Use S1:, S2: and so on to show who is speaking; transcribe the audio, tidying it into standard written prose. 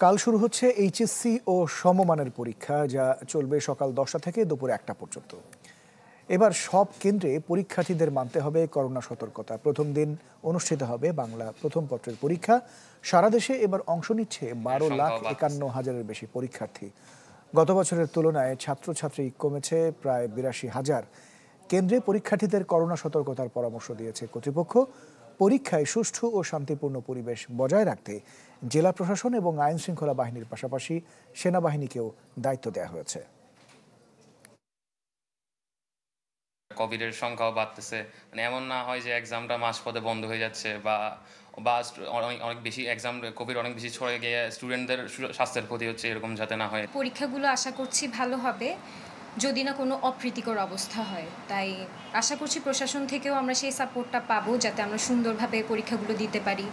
S1: কাল শুরু হচ্ছে এইচএসসি ও সমমানের পরীক্ষা, যা চলবে সকাল 10টা থেকে দুপুর 1টা পর্যন্ত। এবার সব কেন্দ্রে পরীক্ষার্থীদের মানতে হবে করোনা সতর্কতা। প্রথম দিন অনুষ্ঠিত হবে বাংলা প্রথম পত্রের পরীক্ষা। সারা দেশে এবার অংশ নিচ্ছে 12,51,000-এর বেশি পরীক্ষার্থী। গত বছরের তুলনায় ছাত্রছাত্রী কমেছে প্রায় 82,000। কেন্দ্রে পরীক্ষার্থীদের করোনা সতর্কতার পরামর্শ দিয়েছে কর্তৃপক্ষ। পরীক্ষায় সুষ্ঠু ও শান্তিপূর্ণ পরিবেশ বজায় রাখতে জেলা প্রশাসন এবং আইন শৃঙ্খলা বাহিনীর পাশাপাশি সেনাবাহিনীকেও দায়িত্ব দেওয়া হয়েছে।
S2: কোভিডের সংখ্যাও বাড়তেছে, মানে এমন না হয় যে এক্সামটা মাঝপথে বন্ধ হয়ে যাচ্ছে বা অনেক বেশি এক্সাম কোভিড অনেক বেশি ছড়িয়ে গিয়ে স্টুডেন্টদের স্বাস্থ্যের ক্ষতি হচ্ছে, এরকম যাতে না হয়।
S3: পরীক্ষাগুলো আশা করছি ভালো হবে, যদি না কোনো অপ্রীতিকর অবস্থা হয়। তাই আশা করছি প্রশাসন থেকেও আমরা সেই সাপোর্টটা পাবো, যাতে আমরা সুন্দরভাবে পরীক্ষাগুলো দিতে পারি।